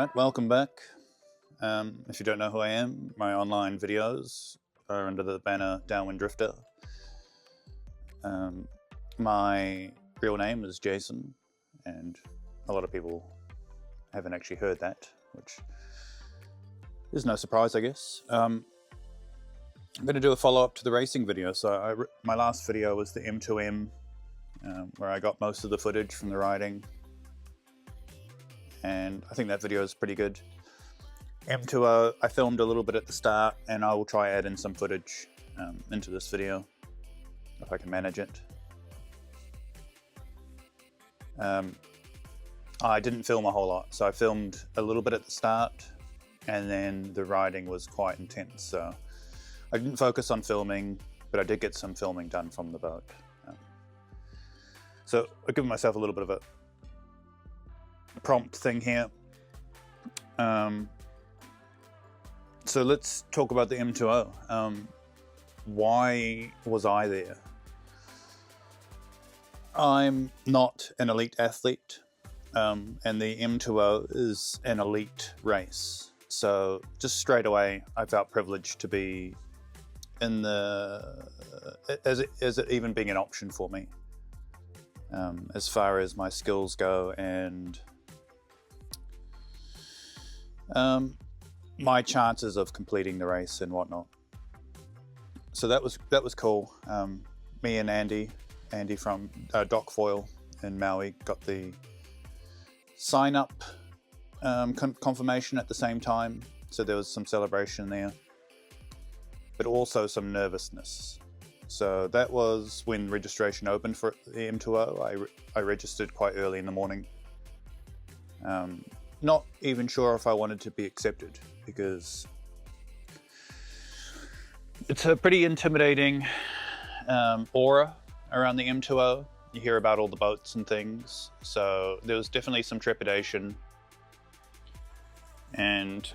Alright, welcome back. If you don't know who I am, my online videos are under the banner Downwind Drifter. My real name is Jason, and a lot of people haven't actually heard that, which is no surprise, I guess. I'm going to do a follow-up to the racing video. So my last video was the M2M, where I got most of the footage from the riding, and I think that video is pretty good. M2O, I filmed a little bit at the start, and I will try add in some footage into this video, if I can manage it. I didn't film a whole lot, so I filmed a little bit at the start, and then the riding was quite intense, so I didn't focus on filming, but I did get some filming done from the boat. So I've given myself a little bit of a prompt thing here. So let's talk about the M2O. Why was I there? I'm not an elite athlete, and the M2O is an elite race. So just straight away, I felt privileged to be in the, as it even being an option for me, as far as my skills go and my chances of completing the race and whatnot. So that was cool. Me and Andy from Dock Foil in Maui got the sign up confirmation at the same time. So there was some celebration there, but also some nervousness. So that was when registration opened for the M2O. I registered quite early in the morning. Not even sure if I wanted to be accepted, because it's a pretty intimidating aura around the M2O. You hear about all the boats and things, so there was definitely some trepidation, and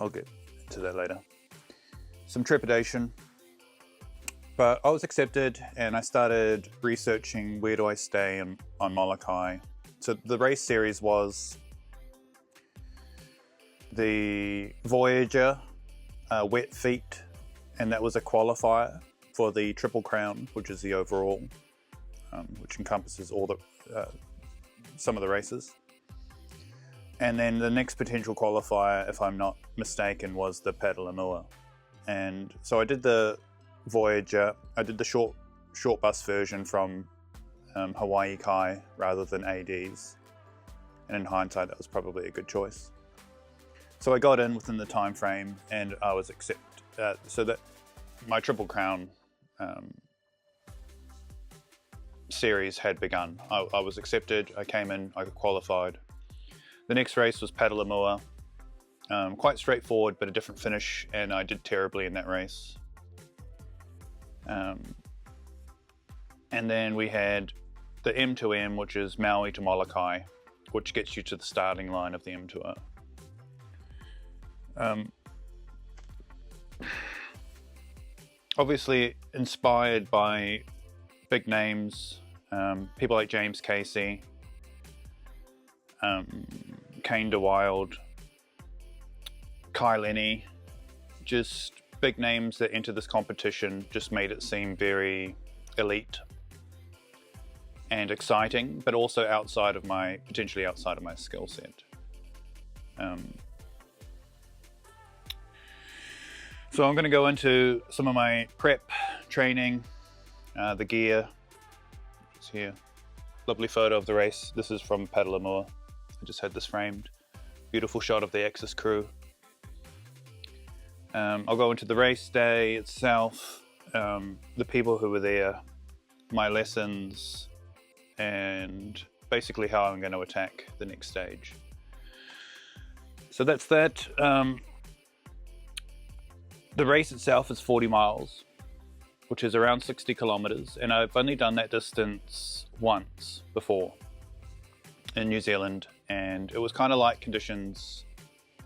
I'll get to that later. Some trepidation. But I was accepted, and I started researching where do I stay on Molokai. So the race series was the Voyager wet feet, and that was a qualifier for the Triple Crown, which is the overall, which encompasses all the some of the races. And then the next potential qualifier, if I'm not mistaken, was the Petalamua. And so I did the Voyager. I did the short bus version from Hawaii Kai rather than AD's, and in hindsight that was probably a good choice. So I got in within the time frame, and I was accepted. So that my Triple Crown series had begun. I was accepted. I came in. I qualified. The next race was Petalamua. Quite straightforward, but a different finish, and I did terribly in that race. And then we had the M2M, which is Maui to Molokai, which gets you to the starting line of the M2O. Obviously inspired by big names, people like James Casey, Kane DeWild, Kai Lenny, just big names that enter this competition just made it seem very elite and exciting, but also potentially outside of my skill set. So I'm going to go into some of my prep training, the gear. It's here. Lovely photo of the race. This is from Petalamua. I just had this framed. Beautiful shot of the Axis crew. I'll go into the race day itself, the people who were there, my lessons, and basically how I'm going to attack the next stage. So that's that. The race itself is 40 miles, which is around 60 kilometers, and I've only done that distance once before in New Zealand, and it was kind of light conditions.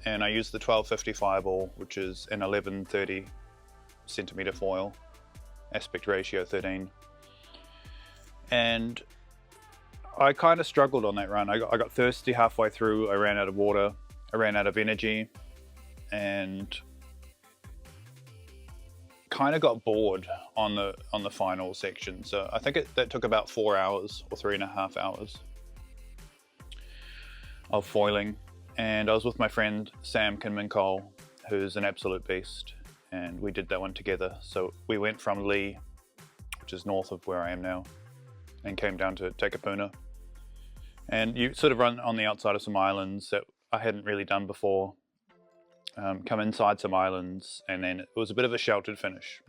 And I used the 1250 fireball, which is an 1130 centimeter foil, aspect ratio 13. And I kind of struggled on that run. I got thirsty halfway through. I ran out of water. I ran out of energy, and kind of got bored on the final section. So I think that took about 4 hours or 3.5 hours of foiling. And I was with my friend Sam Kinman-Cole, who's an absolute beast, and we did that one together. So we went from Lee, which is north of where I am now, and came down to Takapuna. And you sort of run on the outside of some islands that I hadn't really done before, come inside some islands, and then it was a bit of a sheltered finish.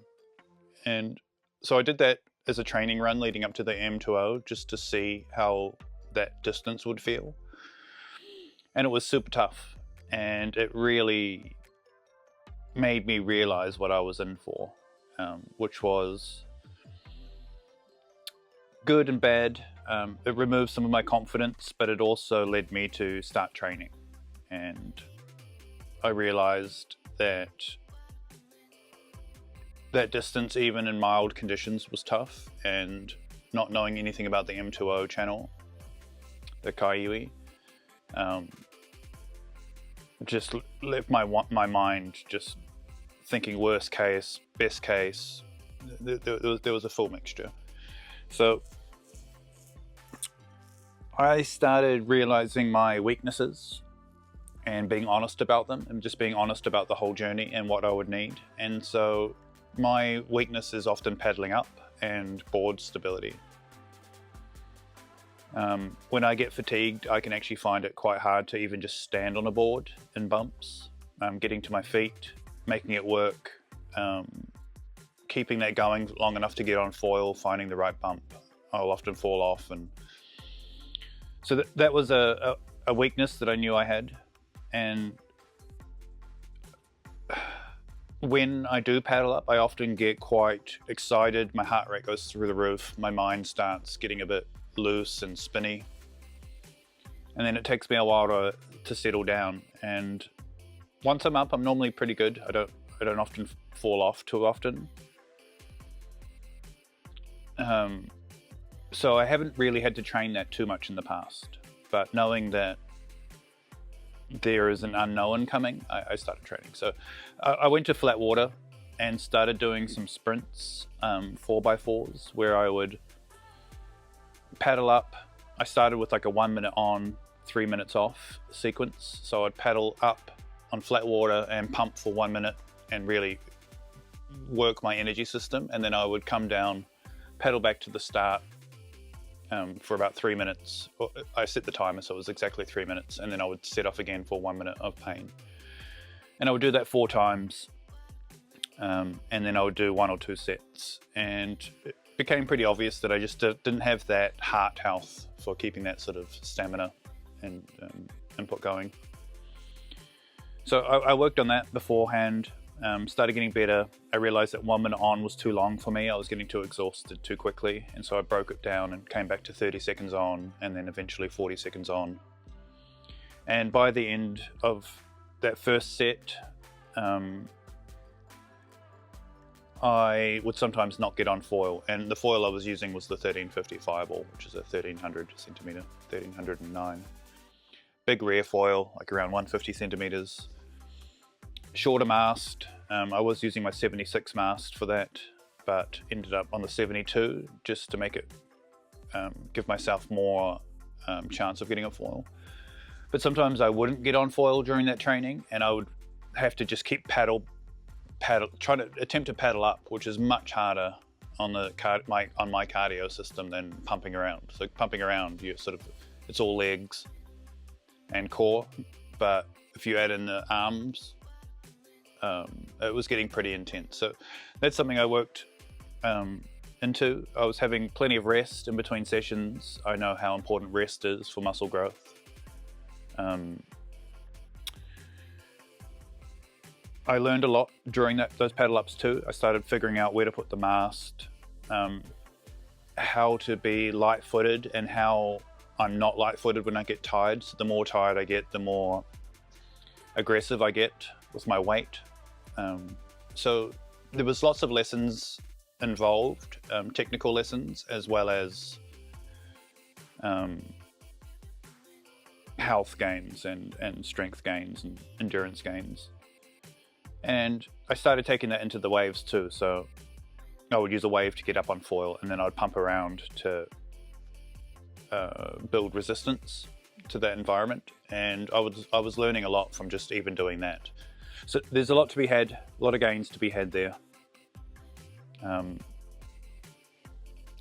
And so I did that as a training run leading up to the M2O, just to see how that distance would feel. And it was super tough, and it really made me realize what I was in for, which was good and bad. It removed some of my confidence, but it also led me to start training. And I realized that that distance, even in mild conditions, was tough, and not knowing anything about the M2O channel, the Kaiui, just left my mind just thinking worst case, best case. There was a full mixture. So I started realizing my weaknesses and being honest about them, and just being honest about the whole journey and what I would need. And so my weakness is often paddling up and board stability. When I get fatigued, I can actually find it quite hard to even just stand on a board in bumps. Getting to my feet, making it work, keeping that going long enough to get on foil, finding the right bump. I'll often fall off, and so that was a weakness that I knew I had. And when I do paddle up, I often get quite excited. My heart rate goes through the roof. My mind starts getting a bit loose and spinny, and then it takes me a while to settle down. And once I'm up, I'm normally pretty good. I don't often fall off too often. So I haven't really had to train that too much in the past, but knowing that there is an unknown coming, I started training. So I went to flat water and started doing some sprints, 4x4s, where I would paddle up. I started with like a 1 minute on, 3 minutes off sequence. So I'd paddle up on flat water and pump for 1 minute and really work my energy system. And then I would come down, paddle back to the start for about 3 minutes. I set the timer, so it was exactly 3 minutes. And then I would set off again for 1 minute of pain. And I would do that 4 times. And then I would do 1 or 2 sets. And it became pretty obvious that I just didn't have that heart health for keeping that sort of stamina and input going. So I worked on that beforehand, started getting better. I realized that 1 minute on was too long for me. I was getting too exhausted too quickly. And so I broke it down and came back to 30 seconds on, and then eventually 40 seconds on. And by the end of that first set, I would sometimes not get on foil, and the foil I was using was the 1350 Fireball, which is a 1300 centimeter, 1309. Big rear foil, like around 150 centimeters. Shorter mast. I was using my 76 mast for that, but ended up on the 72 just to make it give myself more chance of getting a foil. But sometimes I wouldn't get on foil during that training, and I would have to just keep trying to attempt to paddle up, which is much harder on my cardio system than pumping around. So pumping around, it's all legs and core, but if you add in the arms, it was getting pretty intense. So that's something I worked into. I was having plenty of rest in between sessions. I know how important rest is for muscle growth. I learned a lot during those paddle ups too. I started figuring out where to put the mast, how to be light-footed, and how I'm not light-footed when I get tired. So the more tired I get, the more aggressive I get with my weight. So there was lots of lessons involved, technical lessons, as well as health gains and strength gains and endurance gains. And I started taking that into the waves too. So I would use a wave to get up on foil, and then I'd pump around to build resistance to that environment. And I was learning a lot from just even doing that. So there's a lot to be had, a lot of gains to be had there.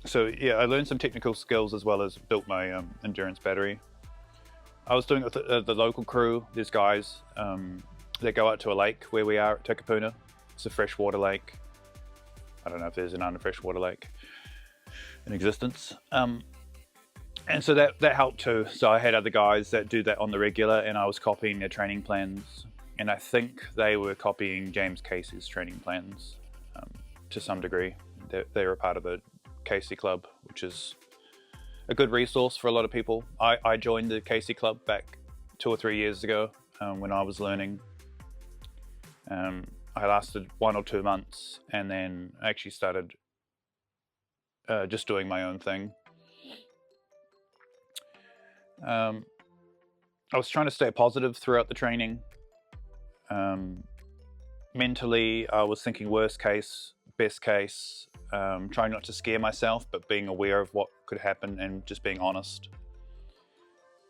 So yeah, I learned some technical skills as well as built my endurance battery. I was doing it with the local crew. There's guys that go out to a lake where we are at Takapuna. It's a freshwater lake. I don't know if there's an freshwater lake in existence. And so that helped too. So I had other guys that do that on the regular, and I was copying their training plans. And I think they were copying James Casey's training plans to some degree. They were a part of the Casey Club, which is a good resource for a lot of people. I joined the Casey Club back 2 or 3 years ago when I was learning. I lasted 1 or 2 months, and then I actually started just doing my own thing. I was trying to stay positive throughout the training. Mentally, I was thinking worst case, best case, trying not to scare myself, but being aware of what could happen and just being honest.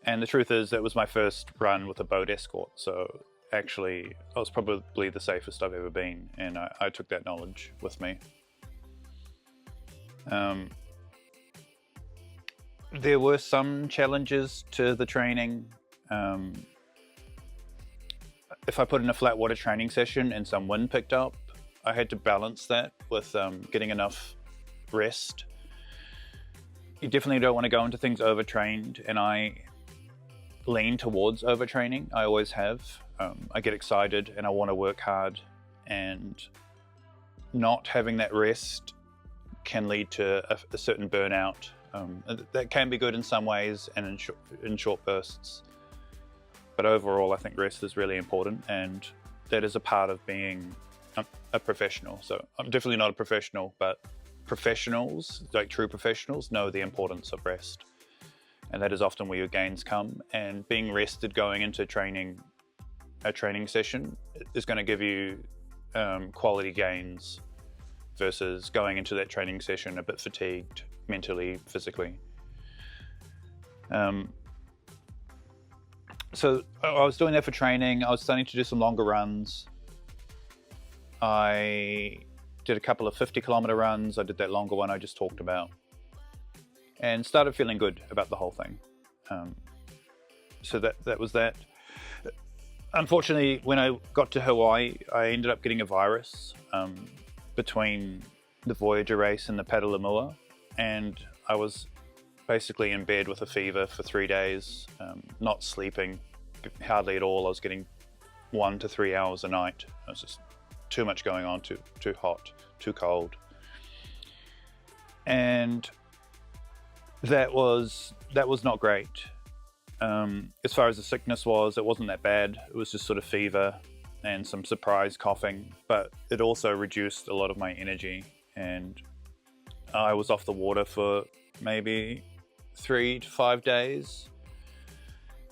And the truth is, that was my first run with a boat escort, so actually I was probably the safest I've ever been, and I took that knowledge with me. There were some challenges to the training. If I put in a flat water training session and some wind picked up, I had to balance that with getting enough rest. You definitely don't want to go into things overtrained, and I lean towards overtraining. I always have. I get excited and I want to work hard, and not having that rest can lead to a certain burnout. That can be good in some ways and in short bursts. But overall, I think rest is really important, and that is a part of being a professional. So I'm definitely not a professional, but professionals, like true professionals, know the importance of rest. And that is often where your gains come. And being rested going into a training session is going to give you quality gains versus going into that training session a bit fatigued mentally, physically. So I was doing that for training. I was starting to do some longer runs. I did a couple of 50-kilometer runs. I did that longer one I just talked about, and started feeling good about the whole thing. So that was that. Unfortunately, when I got to Hawaii, I ended up getting a virus between the Voyager race and the Petalumua, and I was basically in bed with a fever for 3 days, not sleeping hardly at all. I was getting 1 to 3 hours a night. It was just too much going on, too hot, too cold. And that was not great. As far as the sickness was, it wasn't that bad. It was just sort of fever and some surprise coughing, but it also reduced a lot of my energy, and I was off the water for maybe 3 to 5 days.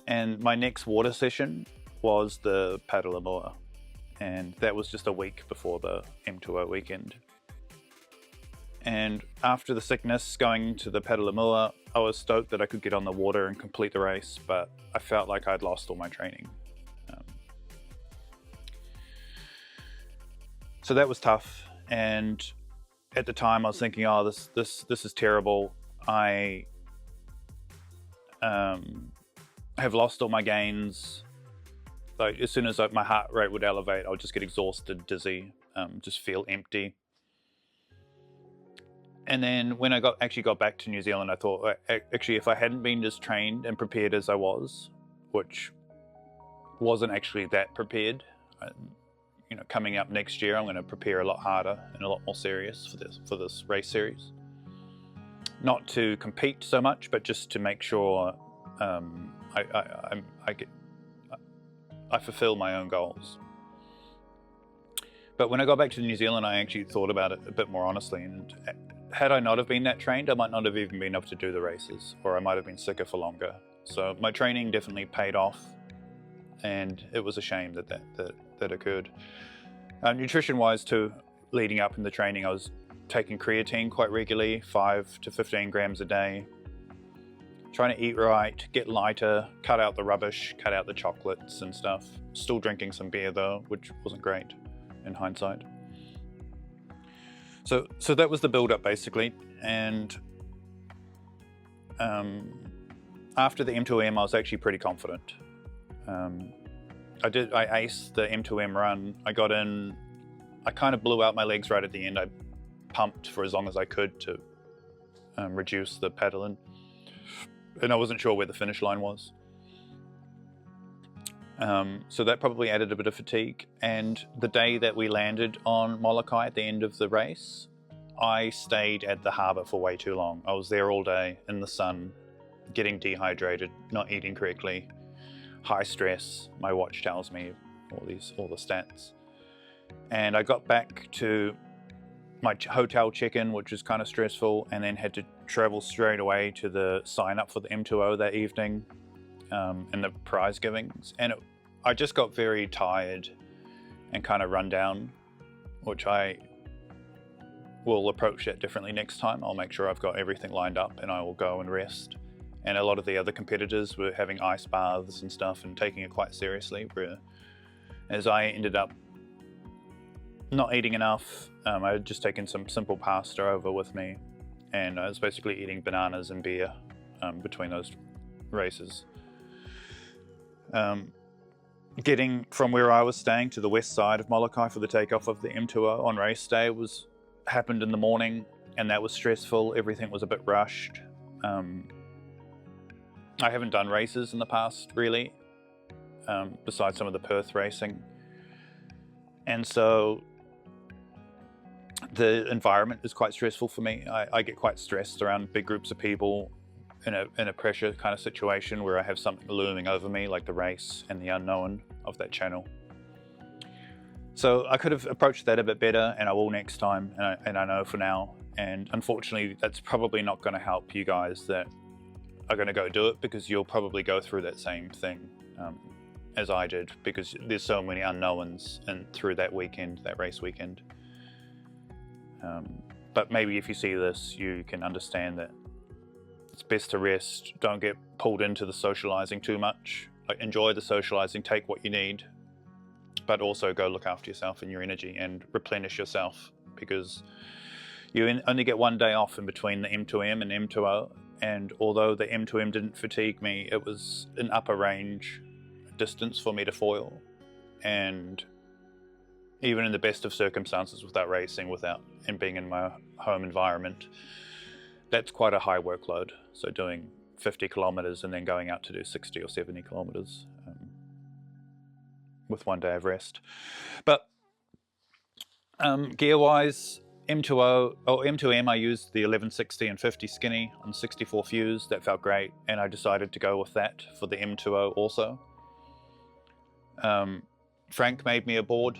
And my next water session was the Petalumua, and that was just a week before the M2O weekend. And after the sickness, going to the Petalumua, I was stoked that I could get on the water and complete the race, but I felt like I'd lost all my training. So that was tough, and at the time I was thinking, oh, this is terrible. I have lost all my gains. Like, as soon as my heart rate would elevate, I would just get exhausted, dizzy, just feel empty. And then when I actually got back to New Zealand, I thought, actually, if I hadn't been as trained and prepared as I was, which wasn't actually that prepared, coming up next year, I'm going to prepare a lot harder and a lot more serious for this race series. Not to compete so much, but just to make sure I fulfill my own goals. But when I got back to New Zealand, I actually thought about it a bit more honestly and had I not have been that trained, I might not have even been able to do the races, or I might have been sicker for longer. So my training definitely paid off, and it was a shame that occurred. Nutrition-wise too, leading up in the training, I was taking creatine quite regularly, 5 to 15 grams a day, trying to eat right, get lighter, cut out the rubbish, cut out the chocolates and stuff. Still drinking some beer though, which wasn't great in hindsight. So that was the build-up basically, and after the M2M I was actually pretty confident. I aced the M2M run. I got in, I kind of blew out my legs right at the end. I pumped for as long as I could to reduce the paddling, and I wasn't sure where the finish line was. So that probably added a bit of fatigue. And the day that we landed on Molokai at the end of the race, I stayed at the harbour for way too long. I was there all day in the sun, getting dehydrated, not eating correctly, high stress. My watch tells me all the stats. And I got back to my hotel check-in, which was kind of stressful, and then had to travel straight away to the sign up for the M2O that evening, and the prize givings. And I just got very tired and kind of run down, which I will approach that differently next time. I'll make sure I've got everything lined up and I will go and rest. And a lot of the other competitors were having ice baths and stuff and taking it quite seriously, whereas I ended up not eating enough. I had just taken some simple pasta over with me, and I was basically eating bananas and beer between those races. Getting from where I was staying to the west side of Molokai for the takeoff of the M2O on race day happened in the morning, and that was stressful. Everything was a bit rushed. I haven't done races in the past, really, besides some of the Perth racing. And so the environment is quite stressful for me. I get quite stressed around big groups of people in a pressure kind of situation where I have something looming over me, like the race and the unknown of that channel. So I could have approached that a bit better, and I will next time, and I know for now. And unfortunately, that's probably not going to help you guys that are going to go do it, because you'll probably go through that same thing as I did, because there's so many unknowns and through that weekend, that race weekend. But maybe if you see this, you can understand that it's best to rest. Don't get pulled into the socializing too much. Like, enjoy the socializing, take what you need, but also go look after yourself and your energy and replenish yourself, because you only get one day off in between the M2M and M2O. And although the M2M didn't fatigue me, it was an upper range distance for me to foil. And even in the best of circumstances, without racing, and being in my home environment, that's quite a high workload. So doing 50 kilometers and then going out to do 60 or 70 kilometers with one day of rest. But gear-wise, M2M, I used the 1160 and 50 skinny on 64 fuse. That felt great, and I decided to go with that for the M2O also. Frank made me a board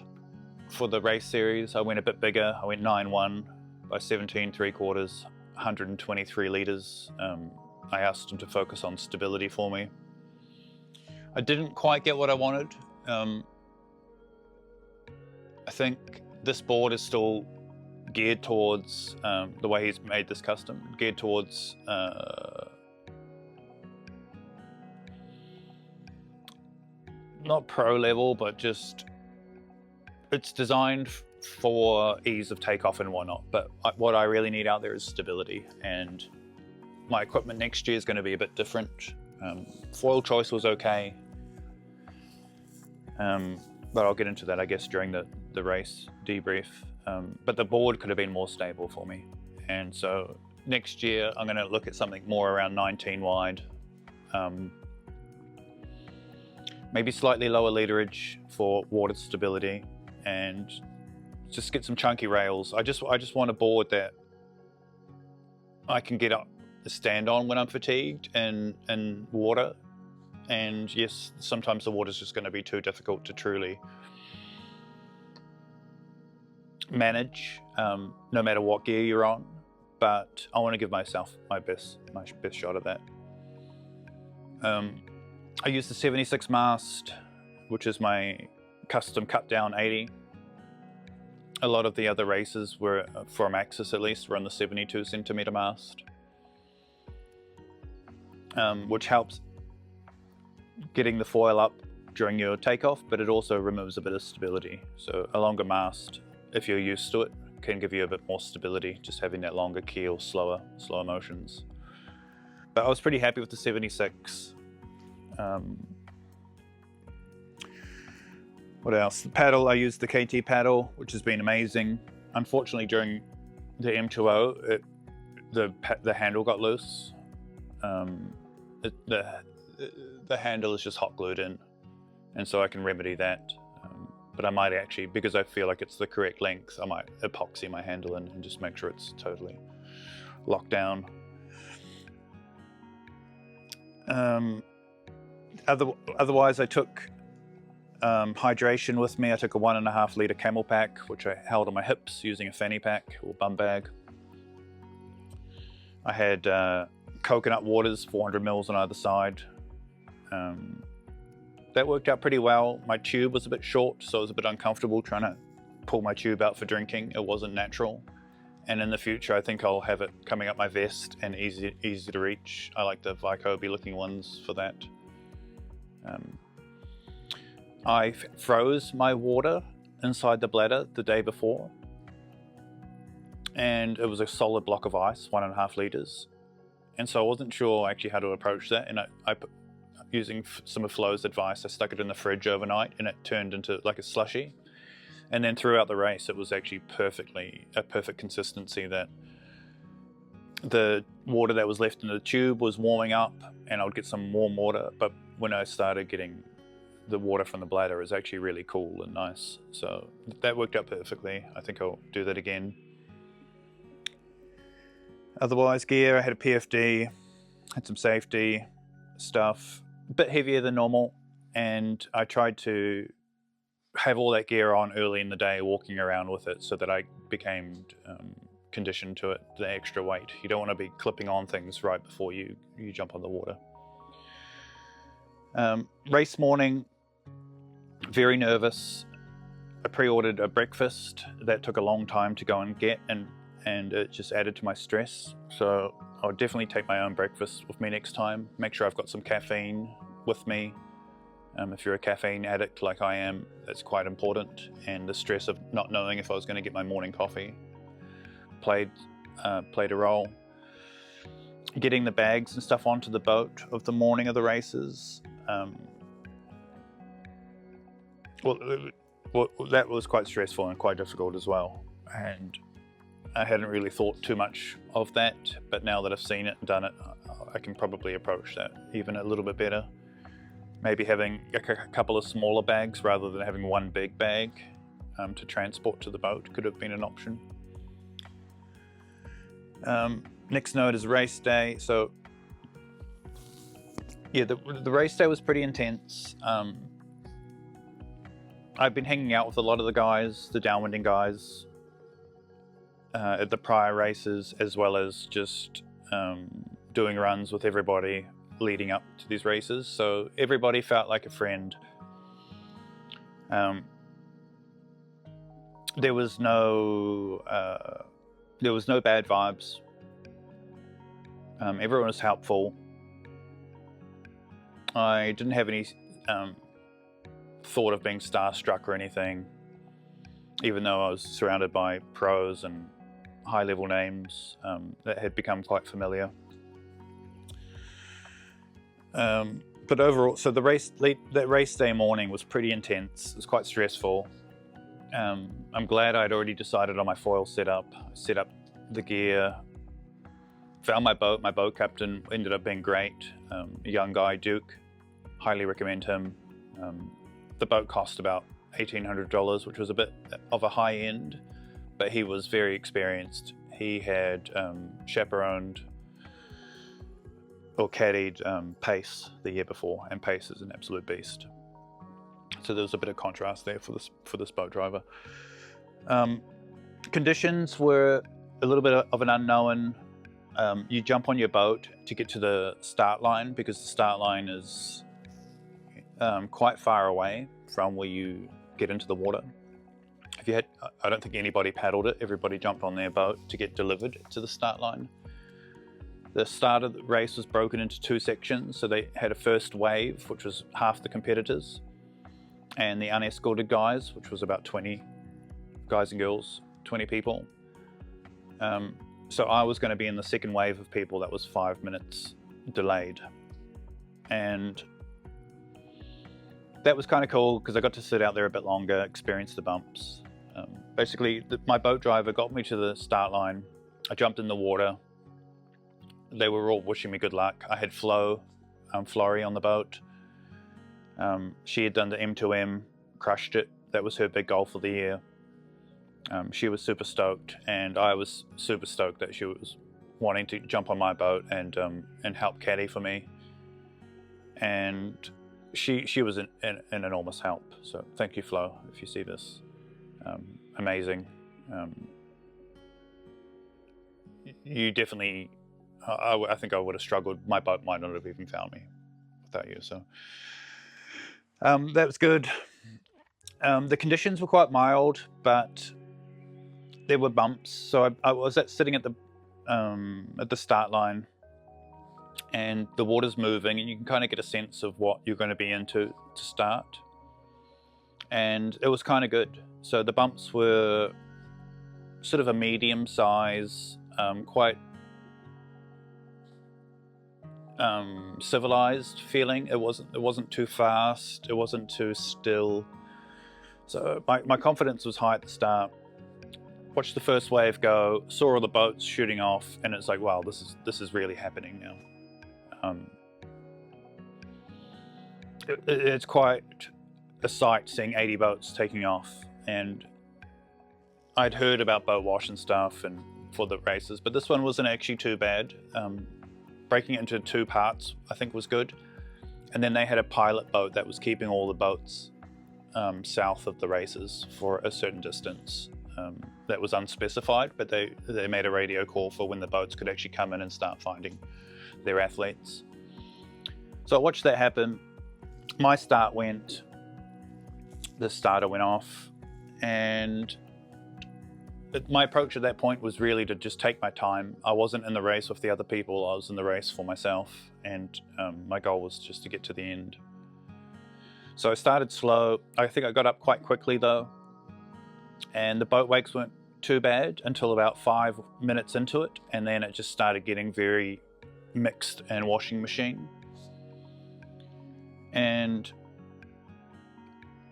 for the race series. I went a bit bigger. I went 9.1 by 17.75, 123 litres. I asked him to focus on stability for me. I didn't quite get what I wanted. I think this board is still geared towards, the way he's made this custom, geared towards not pro level, but just, it's designed for ease of takeoff and whatnot. But what I really need out there is stability, and my equipment next year is going to be a bit different. Foil choice was okay, but I'll get into that, I guess, during the race debrief. But the board could have been more stable for me, and so next year I'm going to look at something more around 19 wide, maybe slightly lower leaderage for water stability, and just get some chunky rails. I just want a board that I can get up, stand on when I'm fatigued and water. And yes, sometimes the water's just going to be too difficult to truly manage, no matter what gear you're on. but I want to give myself my best shot at that. I used the 76 mast, which is my custom cut down 80. A lot of the other races were, from Axis at least, were on the 72 centimeter mast, which helps getting the foil up during your takeoff, but it also removes a bit of stability. So a longer mast, if you're used to it, can give you a bit more stability, just having that longer keel, slower motions. But I was pretty happy with the 76. What else? The paddle, I used the KT paddle, which has been amazing. Unfortunately, during the M2O, the handle got loose. The handle is just hot glued in, and so I can remedy that. But I might actually, because I feel like it's the correct length, I might epoxy my handle in and just make sure it's totally locked down. Otherwise, I took hydration with me. I took a 1.5 litre camel pack, which I held on my hips using a fanny pack or bum bag. I had coconut waters, 400 mils on either side. That worked out pretty well. My tube was a bit short, so it was a bit uncomfortable trying to pull my tube out for drinking. It wasn't natural. And in the future, I think I'll have it coming up my vest and easy to reach. I like the Vycobi looking ones for that. I froze my water inside the bladder the day before, and it was a solid block of ice, 1.5 litres. And so I wasn't sure actually how to approach that, and I put, using some of Flo's advice, I stuck it in the fridge overnight, and it turned into like a slushy. And then throughout the race, it was actually a perfect consistency, that the water that was left in the tube was warming up, and I would get some warm water, but when I started getting the water from the bladder, it was actually really cool and nice. So that worked out perfectly. I think I'll do that again. Otherwise, gear, I had a PFD, had some safety stuff, a bit heavier than normal, and I tried to have all that gear on early in the day, walking around with it, so that I became conditioned to it, the extra weight. You don't want to be clipping on things right before you jump on the water. Race morning, very nervous. I pre-ordered a breakfast that took a long time to go and get, and it just added to my stress. So I'll definitely take my own breakfast with me next time. Make sure I've got some caffeine with me. If you're a caffeine addict like I am, that's quite important. And the stress of not knowing if I was going to get my morning coffee played a role. Getting the bags and stuff onto the boat of the morning of the races. Well, that was quite stressful and quite difficult as well. And I hadn't really thought too much of that, but now that I've seen it and done it, I can probably approach that even a little bit better. Maybe having a couple of smaller bags rather than having one big bag to transport to the boat could have been an option. Next note is race day. So yeah, the race day was pretty intense. I've been hanging out with a lot of the guys, the Downwinding guys, at the prior races, as well as just doing runs with everybody leading up to these races. So everybody felt like a friend. There was no bad vibes. Everyone was helpful. I didn't have any thought of being starstruck or anything, even though I was surrounded by pros and high-level names that had become quite familiar. But overall, so that race day morning was pretty intense. It was quite stressful. I'm glad I'd already decided on my foil setup. Set up the gear, found my boat. My boat captain ended up being great. A young guy, Zhik. Highly recommend him. The boat cost about $1,800, which was a bit of a high end, but he was very experienced. He had chaperoned or caddied Pace the year before, and Pace is an absolute beast. So there was a bit of contrast there for this boat driver. Conditions were a little bit of an unknown. You jump on your boat to get to the start line because the start line is quite far away from where you get into the water. If you had, I don't think anybody paddled it. Everybody jumped on their boat to get delivered to the start line. The start of the race was broken into 2 sections. So they had a first wave, which was half the competitors, and the unescorted guys, which was about 20 guys and girls, 20 people. So I was going to be in the second wave of people that was 5 minutes delayed. And that was kind of cool because I got to sit out there a bit longer, experience the bumps. Basically, my boat driver got me to the start line. I jumped in the water. They were all wishing me good luck. I had Florrie on the boat. She had done the M2M, crushed it. That was her big goal for the year. She was super stoked, and I was super stoked that she was wanting to jump on my boat and help caddy for me. And she was an enormous help. So thank you, Flo, if you see this. Amazing. You definitely, I think I would have struggled. My boat might not have even found me without you. So that was good. The conditions were quite mild, but there were bumps. So I was sitting at the start line, and the water's moving, and you can kind of get a sense of what you're going to be into to start. And it was kind of good. So the bumps were sort of a medium size, quite civilized feeling. It wasn't too fast. It wasn't too still. So my confidence was high at the start. Watched the first wave go, saw all the boats shooting off, and it's like, wow, this is really happening now. It's quite a sight seeing 80 boats taking off, and I'd heard about boat wash and stuff and for the races, but this one wasn't actually too bad. Breaking it into 2 parts I think was good, and then they had a pilot boat that was keeping all the boats south of the races for a certain distance. That was unspecified, but they made a radio call for when the boats could actually come in and start finding their athletes. So I watched that happen. My start went, the starter went off, and my approach at that point was really to just take my time. I wasn't in the race with the other people, I was in the race for myself, and my goal was just to get to the end. So I started slow. I think I got up quite quickly though, and the boat wakes weren't too bad until about 5 minutes into it, and then it just started getting very mixed and washing machine. And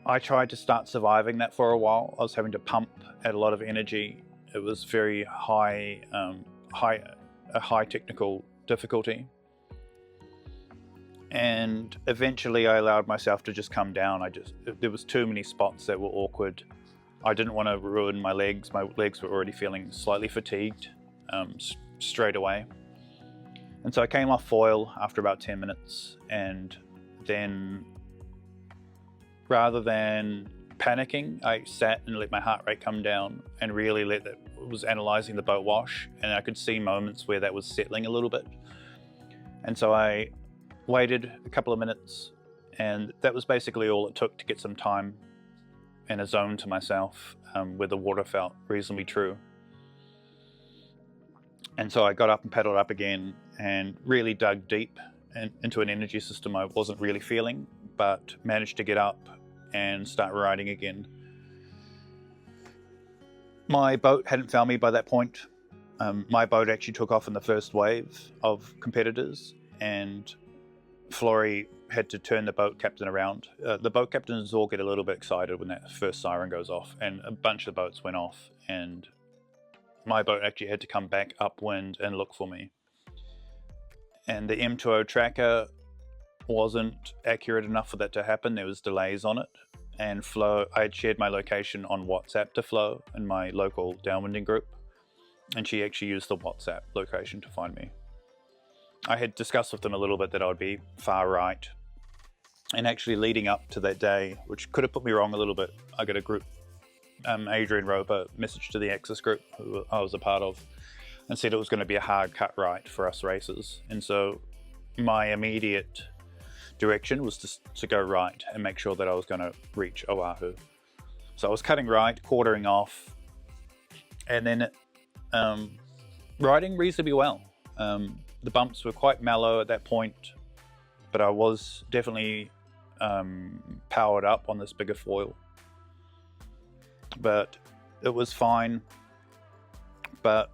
I tried to start surviving that for a while. I was having to pump at a lot of energy. It was very high, a high technical difficulty. And eventually I allowed myself to just come down. There was too many spots that were awkward. I didn't want to ruin my legs. My legs were already feeling slightly fatigued straight away. And so I came off foil after about 10 minutes, and then rather than panicking, I sat and let my heart rate come down and really was analyzing the boat wash, and I could see moments where that was settling a little bit. And so I waited a couple of minutes, and that was basically all it took to get some time in a zone to myself where the water felt reasonably true. And so I got up and paddled up again and really dug deep into an energy system I wasn't really feeling, but managed to get up and start riding again. My boat hadn't found me by that point. My boat actually took off in the first wave of competitors, and Florrie had to turn the boat captain around. The boat captains all get a little bit excited when that first siren goes off, and a bunch of boats went off, and my boat actually had to come back upwind and look for me. And the M2O tracker wasn't accurate enough for that to happen. There was delays on it, and Flo, I had shared my location on WhatsApp to Flo in my local downwinding group, and she actually used the WhatsApp location to find me. I had discussed with them a little bit that I would be far right, and actually leading up to that day, which could have put me wrong a little bit, I got a group Adrian wrote a message to the Access group who I was a part of and said it was going to be a hard cut right for us racers. And so my immediate direction was to go right and make sure that I was going to reach Oahu. So I was cutting right, quartering off, and then riding reasonably well. The bumps were quite mellow at that point, but I was definitely powered up on this bigger foil. But it was fine, but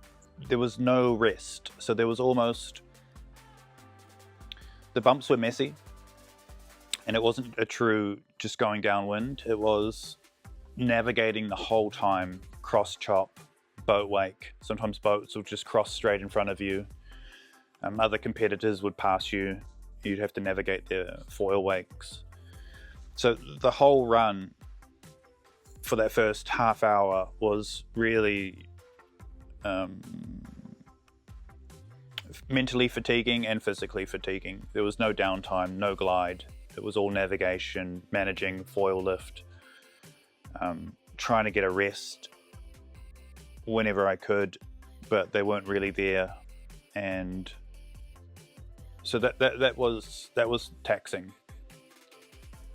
there was no rest. So there was almost, the bumps were messy, and it wasn't a true just going downwind. It was navigating the whole time, cross chop, boat wake. Sometimes boats will just cross straight in front of you. Other competitors would pass you. You'd have to navigate their foil wakes. So the whole run for that first half hour was really mentally fatiguing and physically fatiguing. There was no downtime, no glide. It was all navigation, managing foil lift, trying to get a rest whenever I could, but they weren't really there. And so that was taxing.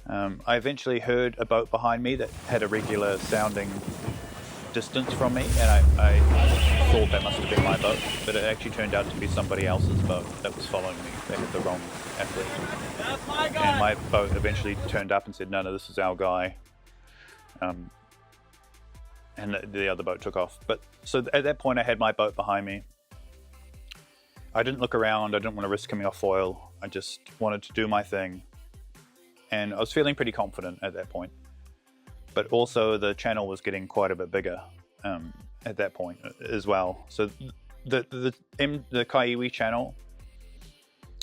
I eventually heard a boat behind me that had a regular sounding distance from me, and I thought that must have been my boat, but it actually turned out to be somebody else's boat that was following me. They had the wrong athlete. That's my guy. And my boat eventually turned up and said, no, this is our guy. And the other boat took off. But so at that point I had my boat behind me. I didn't look around. I didn't want to risk coming off foil. I just wanted to do my thing. And I was feeling pretty confident at that point. But also the channel was getting quite a bit bigger at that point as well. So the Kaiwi channel,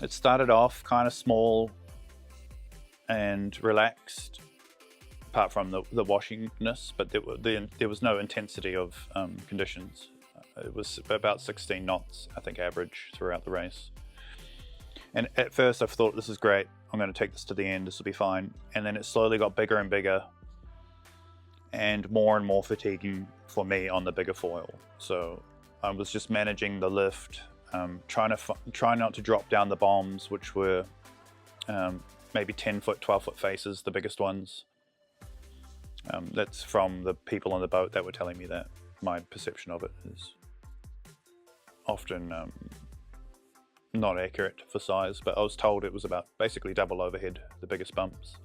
it started off kind of small and relaxed, apart from the washingness, but there was no intensity of conditions. It was about 16 knots, I think, average throughout the race. And at first I thought, this is great, I'm going to take this to the end, this will be fine. And then it slowly got bigger and bigger, and more fatiguing for me on the bigger foil. So I was just managing the lift, trying not to drop down the bombs, which were maybe 10-foot, 12-foot faces, the biggest ones. That's from the people on the boat that were telling me that. My perception of it is often not accurate for size, but I was told it was about basically double overhead, the biggest bumps.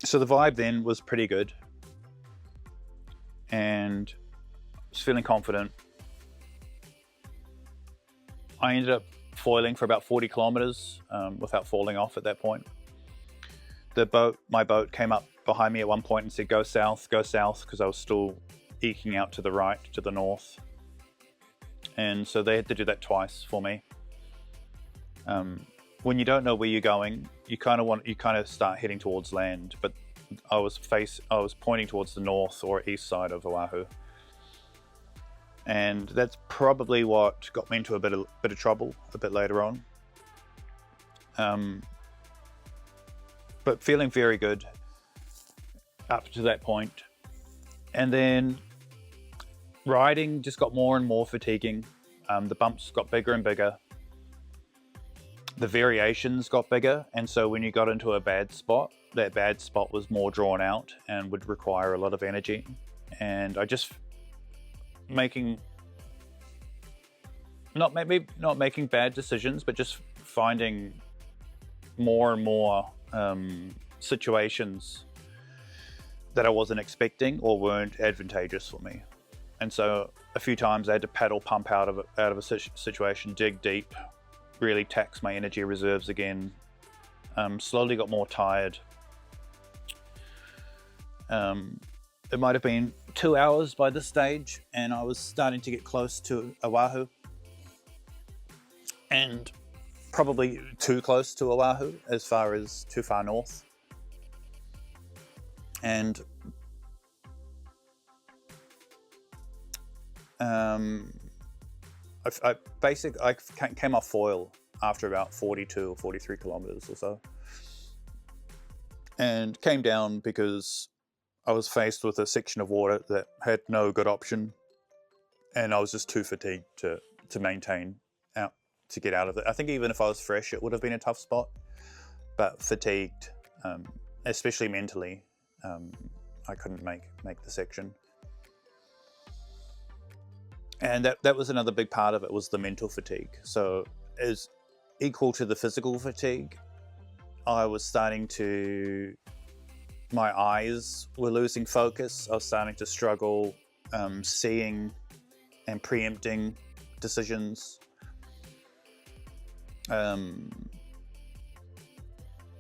So the vibe then was pretty good, and I was feeling confident. I ended up foiling for about 40 kilometers without falling off at that point. My boat came up behind me at one point and said, go south, because I was still eking out to the right, to the north. And so they had to do that twice for me. When you don't know where you're going, you kind of start heading towards land, but I was pointing towards the north or east side of Oahu. And that's probably what got me into a bit of trouble a bit later on. But feeling very good up to that point. And then riding just got more and more fatiguing. The bumps got bigger and bigger. The variations got bigger, and so when you got into a bad spot, that bad spot was more drawn out and would require a lot of energy. And I just not making bad decisions, but just finding more and more situations that I wasn't expecting or weren't advantageous for me. And so a few times I had to paddle pump out of a situation, dig deep, really tax my energy reserves again. Slowly got more tired. It might have been 2 hours by this stage, and I was starting to get close to Oahu, and probably too close to Oahu as far as too far north. And I came off foil after about 42 or 43 kilometers or so. And came down because I was faced with a section of water that had no good option, and I was just too fatigued to maintain out, to get out of it. I think even if I was fresh, it would have been a tough spot, but fatigued, especially mentally, I couldn't make the section. And that was another big part of it, was the mental fatigue. So as equal to the physical fatigue, I was starting to, my eyes were losing focus. I was starting to struggle seeing and preempting decisions.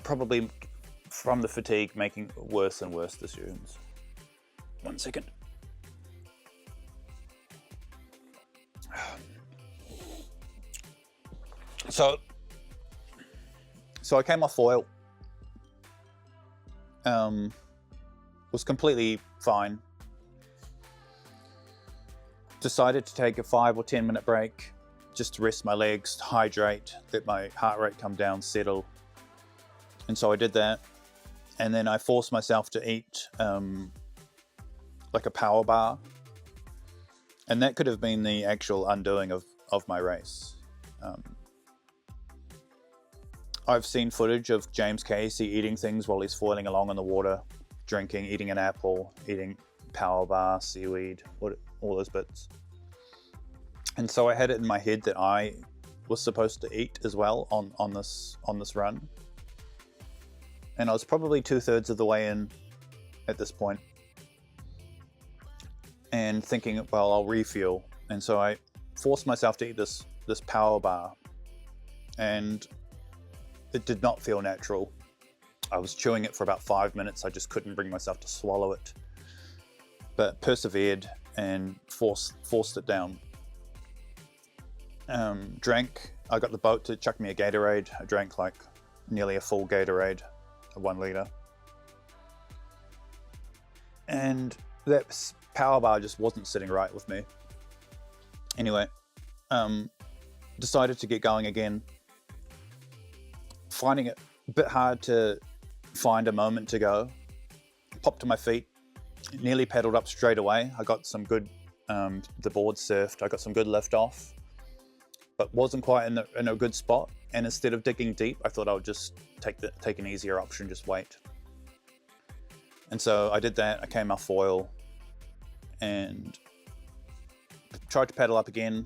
Probably from the fatigue, making worse and worse decisions. 1 second. So I came off foil. Was completely fine. Decided to take a 5 or 10 minute break just to rest my legs, hydrate, let my heart rate come down, settle. And so I did that. And then I forced myself to eat like a power bar. And that could have been the actual undoing of my race. I've seen footage of James Casey eating things while he's foiling along in the water, drinking, eating an apple, eating power bar, seaweed, all those bits. And so I had it in my head that I was supposed to eat as well on this run. And I was probably 2/3 of the way in at this point, and thinking, well, I'll refuel. And so I forced myself to eat this power bar, and it did not feel natural. I was chewing it for about 5 minutes. I just couldn't bring myself to swallow it, but persevered and forced it down. Drank. I got the boat to chuck me a Gatorade. I drank like nearly a full Gatorade, a 1 liter. And that power bar just wasn't sitting right with me. Anyway, decided to get going again. Finding it a bit hard to find a moment to go. Popped to my feet, nearly paddled up straight away. I got some good, the board surfed. I got some good lift off, but wasn't quite in a good spot. And instead of digging deep, I thought I would just take an easier option, just wait. And so I did that. I came off foil and tried to paddle up again,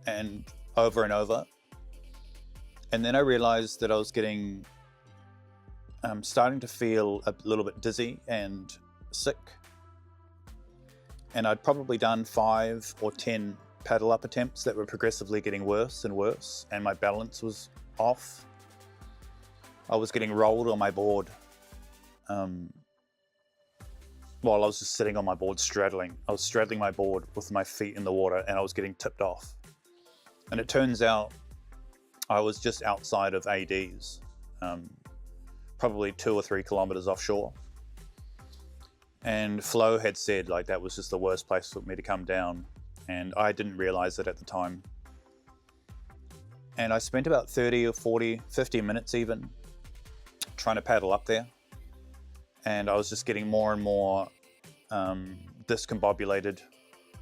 and over and over. And then I realized that I was starting to feel a little bit dizzy and sick. And I'd probably done 5 or 10 paddle up attempts that were progressively getting worse and worse, and my balance was off. I was getting rolled on my board while I was just sitting on my board straddling. I was straddling my board with my feet in the water, and I was getting tipped off. And it turns out I was just outside of ADs, probably 2 or 3 kilometers offshore. And Flo had said like that was just the worst place for me to come down, and I didn't realize it at the time. And I spent about 30 or 40, 50 minutes even trying to paddle up there. And I was just getting more and more discombobulated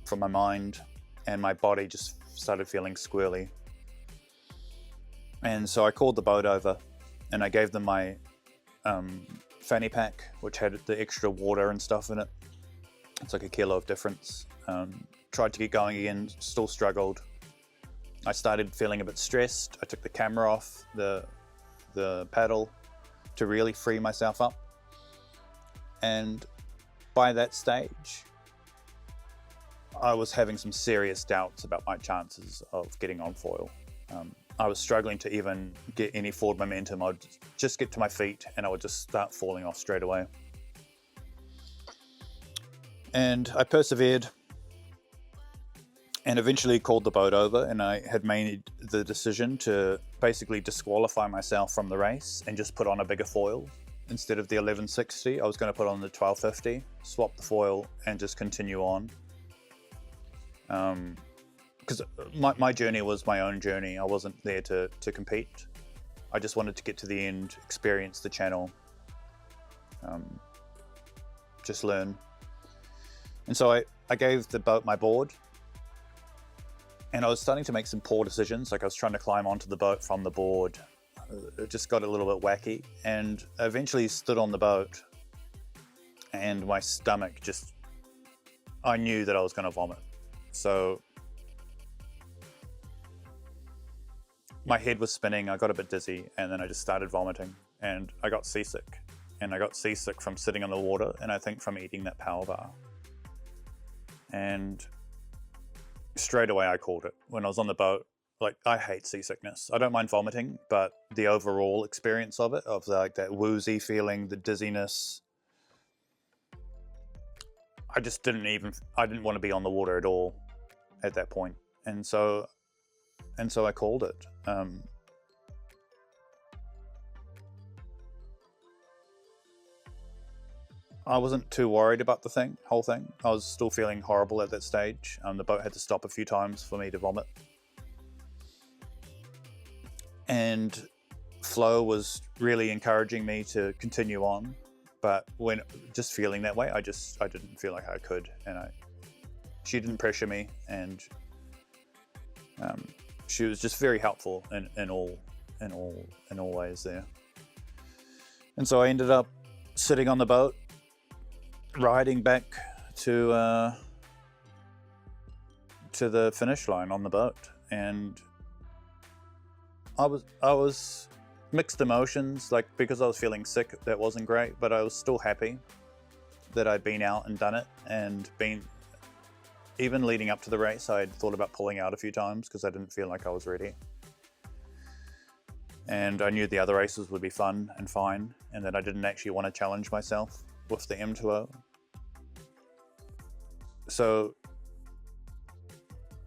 from my mind, and my body just started feeling squirrely. And so I called the boat over, and I gave them my fanny pack, which had the extra water and stuff in it. It's like a kilo of difference. Tried to get going again, still struggled. I started feeling a bit stressed. I took the camera off the paddle to really free myself up. And by that stage, I was having some serious doubts about my chances of getting on foil. I was struggling to even get any forward momentum. I'd just get to my feet and I would just start falling off straight away. And I persevered and eventually called the boat over, and I had made the decision to basically disqualify myself from the race and just put on a bigger foil. Instead of the 1160, I was going to put on the 1250, swap the foil and just continue on. because my journey was my own journey. I wasn't there to compete. I just wanted to get to the end, experience the channel, just learn. And so I gave the boat my board, and I was starting to make some poor decisions. Like I was trying to climb onto the boat from the board. It just got a little bit wacky, and I eventually stood on the boat, and my stomach just, I knew that I was going to vomit. So my head was spinning, I got a bit dizzy, and then I just started vomiting, and I got seasick. And I got seasick from sitting on the water, and I think from eating that power bar. And straight away I called it. When I was on the boat, like, I hate seasickness. I don't mind vomiting, but the overall experience of it, of like that woozy feeling, the dizziness, I just didn't want to be on the water at all at that point. And so I called it. I wasn't too worried about the whole thing. I was still feeling horrible at that stage. The boat had to stop a few times for me to vomit. And Flo was really encouraging me to continue on. But when just feeling that way, I didn't feel like I could. And she didn't pressure me, and she was just very helpful in all ways there. And so I ended up sitting on the boat, riding back to the finish line on the boat, and I was mixed emotions, like, because I was feeling sick, that wasn't great, but I was still happy that I'd been out and done it, and even leading up to the race, I had thought about pulling out a few times because I didn't feel like I was ready. And I knew the other races would be fun and fine, and that I didn't actually want to challenge myself with the M2O. So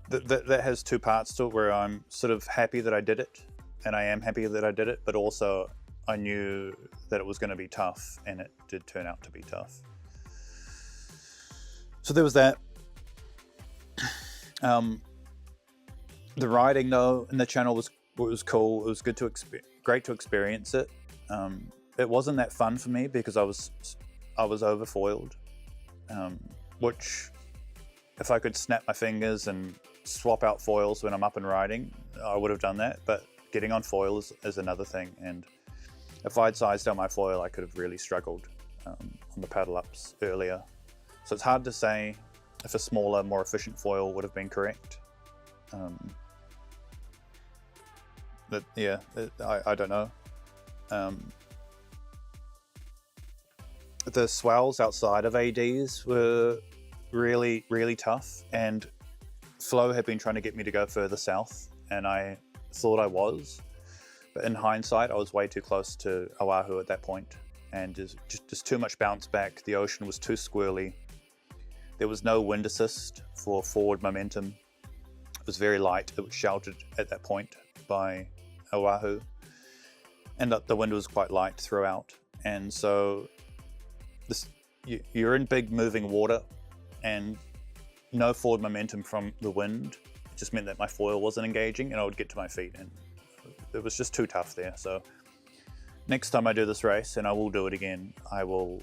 that has two parts to it, where I'm sort of happy that I did it, and I am happy that I did it, but also I knew that it was going to be tough, and it did turn out to be tough. So there was that. The riding though in the channel was cool. It was great to experience it. It wasn't that fun for me because I was overfoiled, which if I could snap my fingers and swap out foils when I'm up and riding, I would have done that. But getting on foil is another thing, and if I'd sized out my foil, I could have really struggled on the paddle ups earlier. So it's hard to say if a smaller, more efficient foil would have been correct. I don't know. The swells outside of ADs were really, really tough, and Flo had been trying to get me to go further south, and I thought I was, but in hindsight, I was way too close to Oahu at that point, and just too much bounce back. The ocean was too squirrely. There was no wind assist for forward momentum. It was very light. It was sheltered at that point by Oahu, and the wind was quite light throughout. And so you're in big moving water, and no forward momentum from the wind just meant that my foil wasn't engaging, and I would get to my feet, and it was just too tough there. So next time I do this race, and I will do it again, I will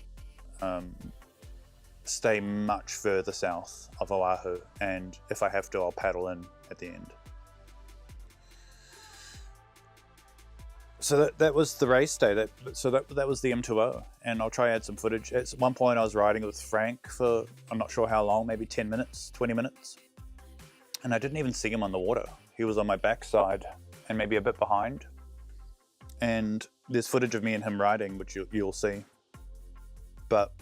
stay much further south of Oahu, and if I have to, I'll paddle in at the end. So that was the race day. That was the M2O, and I'll try to add some footage. At one point I was riding with Frank for, I'm not sure how long, maybe 10 minutes, 20 minutes. And I didn't even see him on the water. He was on my backside and maybe a bit behind. And there's footage of me and him riding, which you'll see. But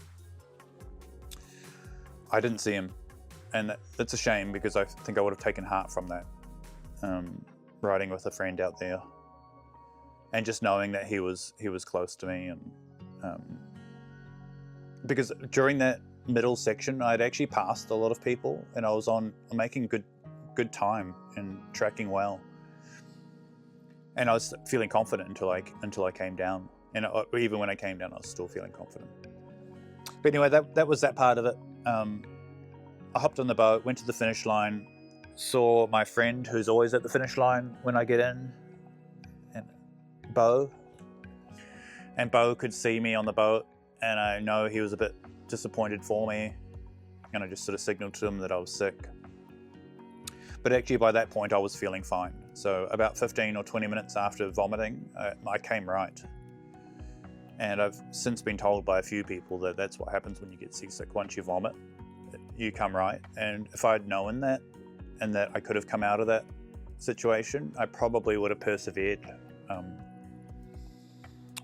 I didn't see him. And that's a shame, because I think I would have taken heart from that. Riding with a friend out there. And just knowing that he was close to me, and because during that middle section, I'd actually passed a lot of people, and I was making good time and tracking well, and I was feeling confident until I came down, and even when I came down, I was still feeling confident. But anyway, that was that part of it. I hopped on the boat, went to the finish line, saw my friend who's always at the finish line when I get in, and Bo. And Bo could see me on the boat, and I know he was a bit disappointed for me, and I just sort of signaled to him that I was sick. But actually by that point I was feeling fine. So about 15 or 20 minutes after vomiting, I came right. And I've since been told by a few people that that's what happens when you get seasick. Once you vomit, you come right. And if I'd known that, and that I could have come out of that situation, I probably would have persevered.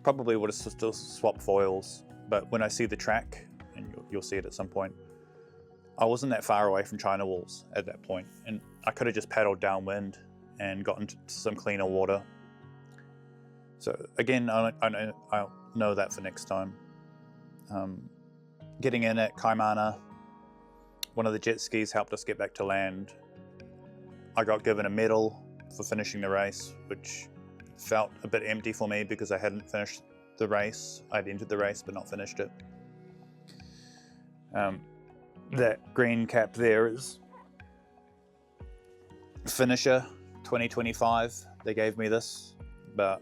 Probably would have still swapped foils. But when I see the track, and you'll see it at some point, I wasn't that far away from China walls at that point, and I could have just paddled downwind and gotten to some cleaner water. So again, I'll know that for next time. Getting in at Kaimana, one of the jet skis helped us get back to land. I got given a medal for finishing the race, which felt a bit empty for me because I hadn't finished the race. I'd entered the race but not finished it. That green cap there is finisher 2025. They gave me this, but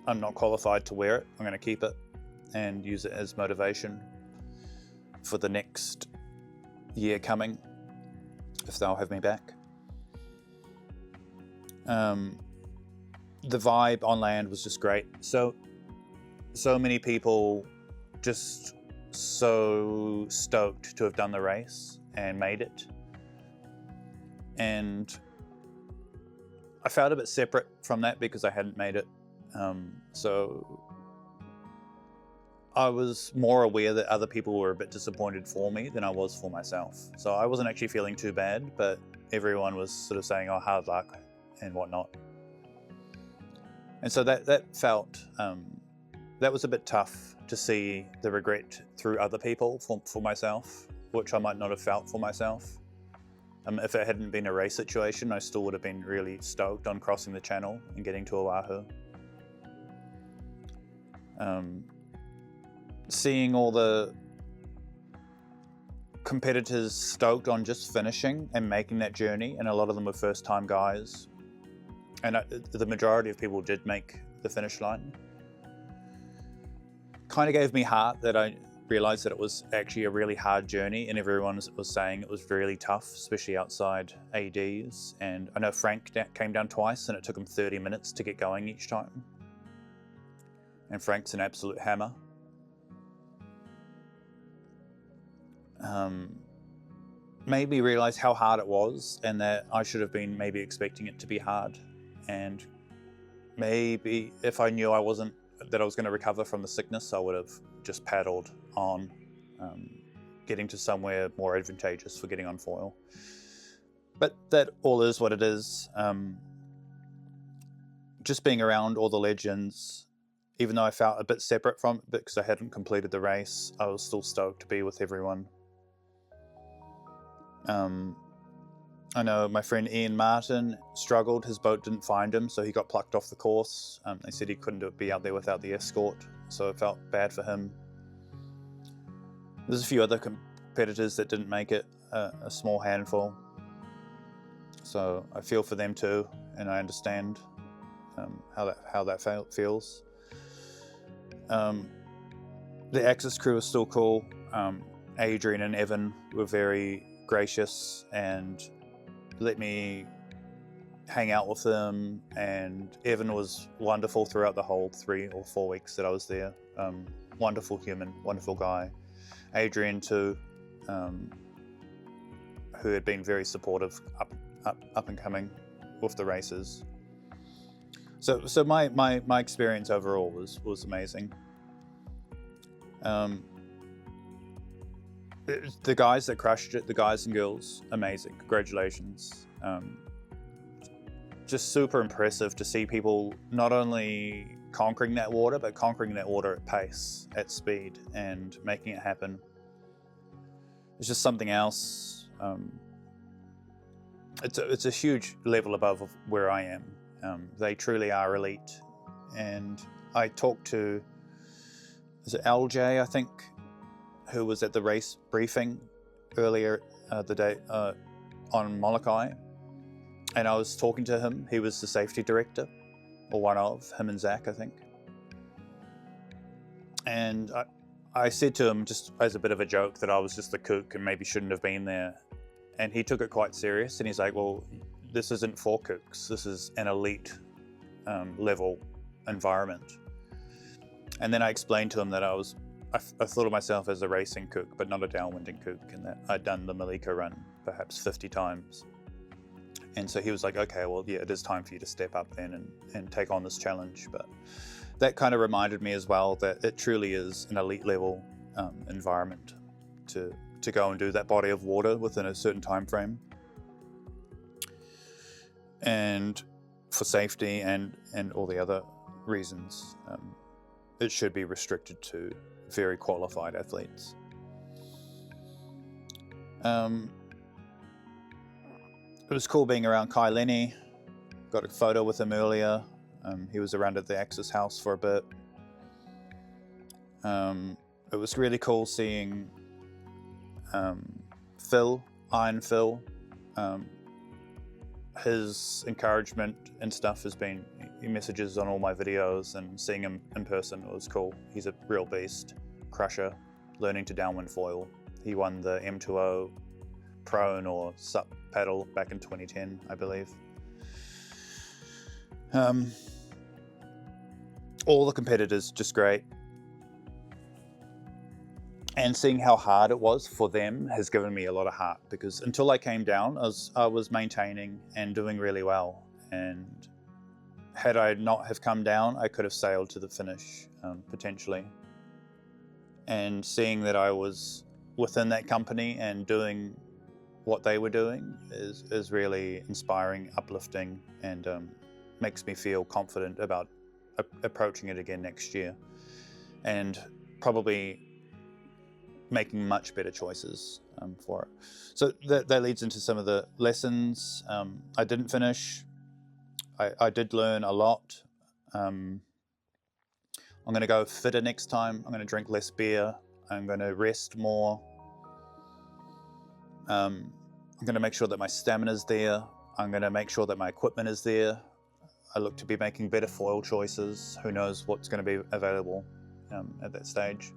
I'm not qualified to wear it. I'm going to keep it and use it as motivation for the next year coming, if they'll have me back. The vibe on land was just great. So many people just so stoked to have done the race and made it. And I felt a bit separate from that because I hadn't made it. So I was more aware that other people were a bit disappointed for me than I was for myself. So I wasn't actually feeling too bad, but everyone was sort of saying, oh, hard luck and whatnot. And so that felt, that was a bit tough to see the regret through other people for myself, which I might not have felt for myself. If it hadn't been a race situation, I still would have been really stoked on crossing the channel and getting to Oahu. Seeing all the competitors stoked on just finishing and making that journey, and a lot of them were first-time guys, and the majority of people did make the finish line, kind of gave me heart that I realized that it was actually a really hard journey, and everyone was saying it was really tough, especially outside ADs. And I know Frank came down twice and it took him 30 minutes to get going each time. And Frank's an absolute hammer. Made me realize how hard it was, and that I should have been maybe expecting it to be hard. And maybe if I knew that I was going to recover from the sickness, I would have just paddled on, getting to somewhere more advantageous for getting on foil. But that all is what it is. Just being around all the legends, even though I felt a bit separate from it because I hadn't completed the race, I was still stoked to be with everyone. I know my friend Ian Martin struggled. His boat didn't find him, so he got plucked off the course. They said he couldn't be out there without the escort, so I felt bad for him. There's a few other competitors that didn't make it, a small handful. So I feel for them too, and I understand how that feels. The Axis crew is still cool. Adrian and Evan were very gracious and let me hang out with them, and Evan was wonderful throughout the whole 3 or 4 weeks that I was there. Wonderful human, wonderful guy. Adrian too, who had been very supportive up and coming with the races. So my experience overall was amazing. The guys that crushed it, the guys and girls, amazing. Congratulations. Just super impressive to see people not only conquering that water, but conquering that water at pace, at speed, and making it happen. It's just something else. It's a huge level above of where I am. They truly are elite. And I talked to, is it LJ, I think, who was at the race briefing earlier the day, on Molokai, and I was talking to him. He was the safety director, or one of him and Zach, I think. And I said to him, just as a bit of a joke, that I was just the kook and maybe shouldn't have been there. And he took it quite serious, and he's like, well, this isn't for kooks. This is an elite level environment. And then I explained to him that I thought of myself as a racing kook, but not a downwinding kook, and that I'd done the Molokai run perhaps 50 times. And so he was like, okay, well, yeah, it is time for you to step up then and take on this challenge. But that kind of reminded me as well that it truly is an elite level environment to go and do that body of water within a certain time frame. And for safety and all the other reasons, it should be restricted to very qualified athletes. It was cool being around Kai Lenny. Got a photo with him earlier. He was around at the Axis house for a bit. It was really cool seeing Phil, Iron Phil. His encouragement and stuff has been, he messages on all my videos, and seeing him in person was cool. He's a real beast, crusher, learning to downwind foil. He won the M2O prone or sup paddle back in 2010, I believe. All the competitors just great. And seeing how hard it was for them has given me a lot of heart, because until I came down, I was maintaining and doing really well. And had I not have come down, I could have sailed to the finish, potentially. And seeing that I was within that company and doing what they were doing is really inspiring, uplifting, and makes me feel confident about approaching it again next year, and probably making much better choices for it. So that leads into some of the lessons. I didn't finish. I did learn a lot. I'm going to go fitter next time. I'm going to drink less beer. I'm going to rest more. I'm going to make sure that my stamina's there. I'm going to make sure that my equipment is there. I look to be making better foil choices. Who knows what's going to be available at that stage.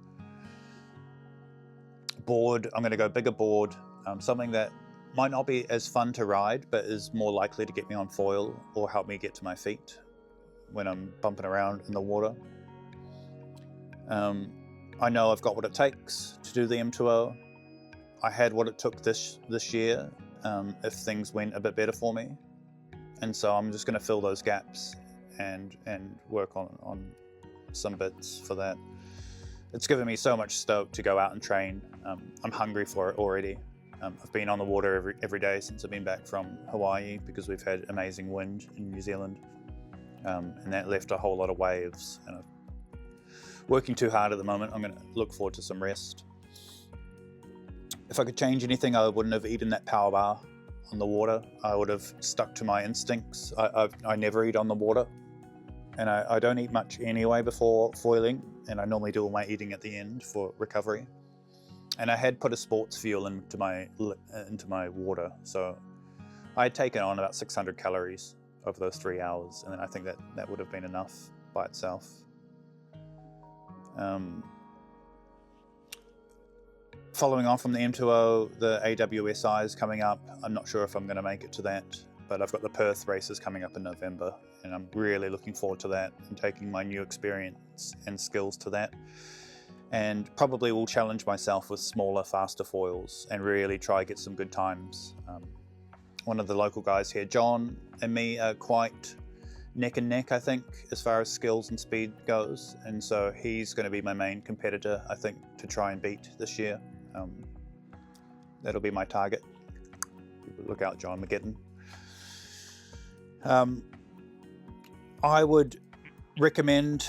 Board, I'm going to go bigger board, something that might not be as fun to ride, but is more likely to get me on foil or help me get to my feet when I'm bumping around in the water. I know I've got what it takes to do the M2O. I had what it took this year if things went a bit better for me. And so I'm just going to fill those gaps and work on some bits for that. It's given me so much stoke to go out and train. I'm hungry for it already. I've been on the water every day since I've been back from Hawaii, because we've had amazing wind in New Zealand. And that left a whole lot of waves. And I'm working too hard at the moment. I'm going to look forward to some rest. If I could change anything, I wouldn't have eaten that power bar on the water. I would have stuck to my instincts. I never eat on the water. And I don't eat much anyway before foiling, and I normally do all my eating at the end for recovery. And I had put a sports fuel into my water, so I had taken on about 600 calories over those 3 hours, and then I think that would have been enough by itself. Following on from the M2O, the AWSI is coming up. I'm not sure if I'm going to make it to that, but I've got the Perth races coming up in November, and I'm really looking forward to that and taking my new experience and skills to that. And probably will challenge myself with smaller, faster foils and really try to get some good times. One of the local guys here, John, and me are quite neck and neck, I think, as far as skills and speed goes. And so he's going to be my main competitor, I think, to try and beat this year. That'll be my target. Look out, John McGetton. I would recommend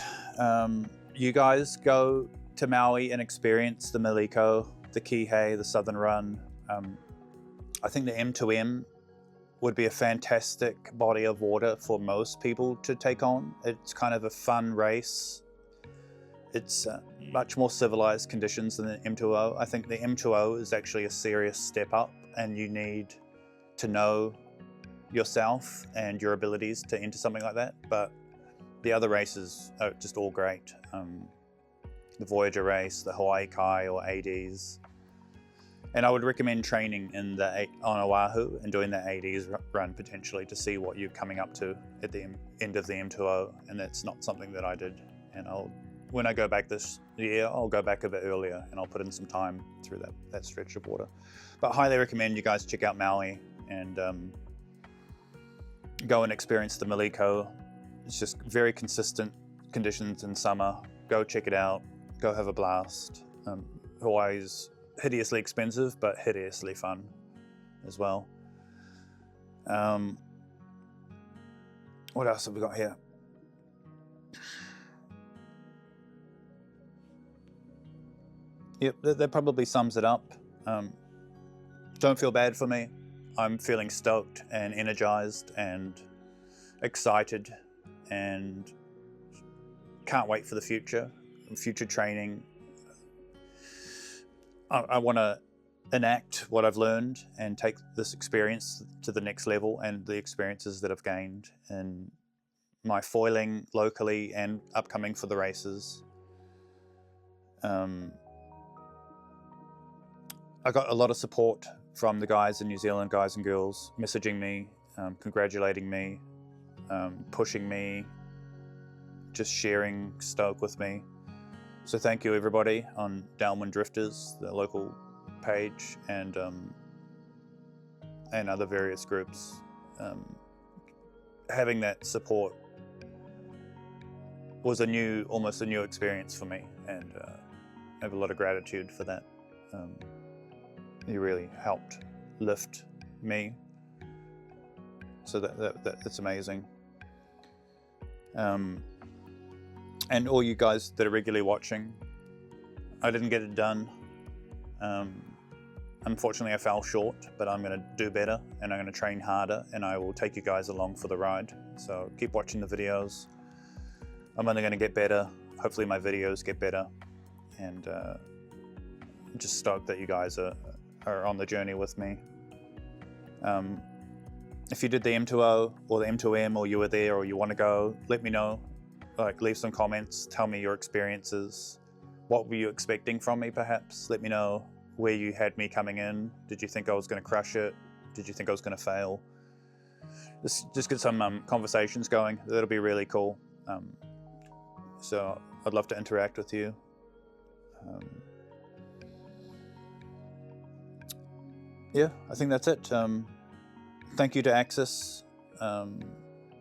you guys go to Maui and experience the Molokai, the Kihei, the Southern Run. I think the M2M would be a fantastic body of water for most people to take on. It's kind of a fun race. It's much more civilized conditions than the M2O. I think the M2O is actually a serious step up, and you need to know yourself and your abilities to enter something like that. But the other races are just all great. The Voyager race, the Hawaii Kai or ADs. And I would recommend training on Oahu and doing that ADs run potentially to see what you're coming up to at the end of the M2O. And that's not something that I did. And when I go back this year, I'll go back a bit earlier and I'll put in some time through that stretch of water. But highly recommend you guys check out Maui and go and experience the Molokai. It's just very consistent conditions in summer. Go check it out. Go have a blast. Hawaii's hideously expensive, but hideously fun as well. What else have we got here? Yep, that probably sums it up. Don't feel bad for me. I'm feeling stoked and energized and excited and can't wait for the future training. I want to enact what I've learned and take this experience to the next level, and the experiences that I've gained in my foiling locally and upcoming for the races. I got a lot of support from the guys in New Zealand, guys and girls, messaging me, congratulating me, pushing me, just sharing stoke with me. So thank you everybody on Downwind Drifters, the local page, and other various groups. Having that support was almost a new experience for me, and I have a lot of gratitude for that. You really helped lift me, so that's amazing. And all you guys that are regularly watching, I didn't get it done. Unfortunately, I fell short, but I'm going to do better and I'm going to train harder, and I will take you guys along for the ride. So keep watching the videos. I'm only going to get better. Hopefully my videos get better, and I'm just stoked that you guys are on the journey with me. If you did the M2O or the M2M, or you were there or you want to go, let me know. Like, leave some comments, tell me your experiences. What were you expecting from me, perhaps? Let me know where you had me coming in. Did you think I was going to crush it? Did you think I was going to fail? Just get some conversations going. That'll be really cool. So I'd love to interact with you. Yeah, I think that's it. Thank you to Axis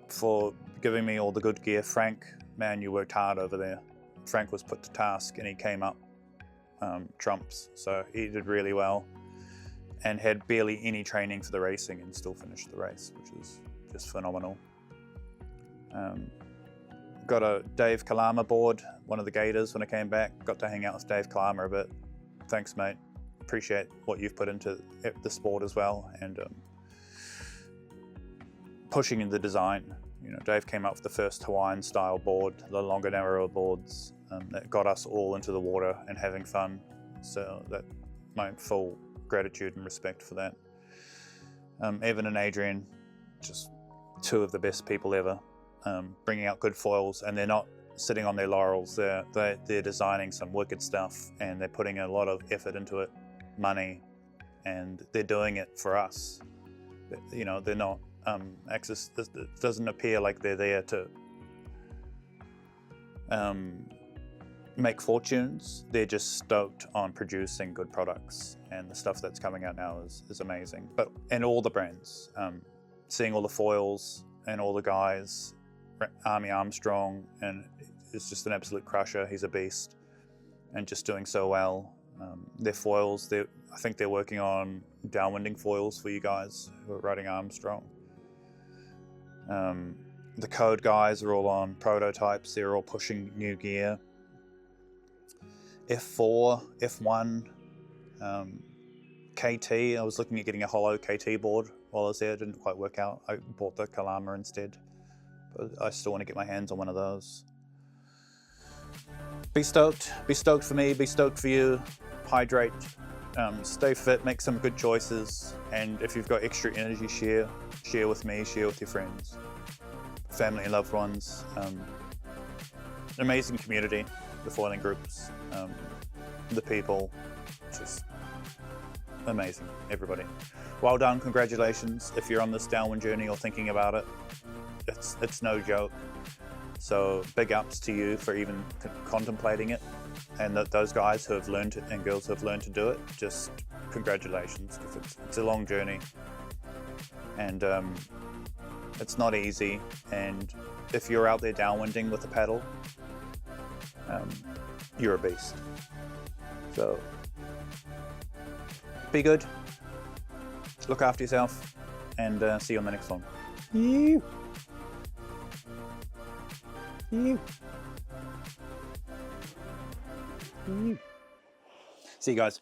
for giving me all the good gear. Frank, man, you worked hard over there. Frank was put to task and he came up trumps, so he did really well and had barely any training for the racing and still finished the race, which is just phenomenal. Got a Dave Kalama board, one of the Gators, when I came back. Got to hang out with Dave Kalama a bit. Thanks, mate. Appreciate what you've put into the sport as well, and pushing in the design. You know, Dave came up with the first Hawaiian style board, the longer, narrower boards that got us all into the water and having fun. So that my full gratitude and respect for that. Evan and Adrian, just two of the best people ever, bringing out good foils, and they're not sitting on their laurels. They're designing some wicked stuff, and they're putting a lot of effort into it, money, and they're doing it for us. You know, they're not Axis. It doesn't appear like they're there to make fortunes. They're just stoked on producing good products, and the stuff that's coming out now is amazing. And all the brands, seeing all the foils and all the guys, Army Armstrong, and it's just an absolute crusher. He's a beast, and just doing so well. Their foils, I think they're working on downwinding foils for you guys who are riding Armstrong. The Code guys are all on prototypes. They're all pushing new gear. F4, F1, KT. I was looking at getting a hollow KT board while I was there. It didn't quite work out. I bought the Kalama instead. But I still want to get my hands on one of those. Be stoked. Be stoked for me. Be stoked for you. Hydrate. Stay fit, make some good choices, and if you've got extra energy, share with me, share with your friends, family and loved ones. Amazing community, the foiling groups, the people, just amazing, everybody. Well done, congratulations. If you're on this downwind journey or thinking about it, it's no joke. So big ups to you for even contemplating it, and those guys who have learned it and girls who have learned to do it, just congratulations, because it's a long journey, and it's not easy. And if you're out there downwinding with a paddle, you're a beast. So be good, look after yourself, and see you on the next one. See you guys.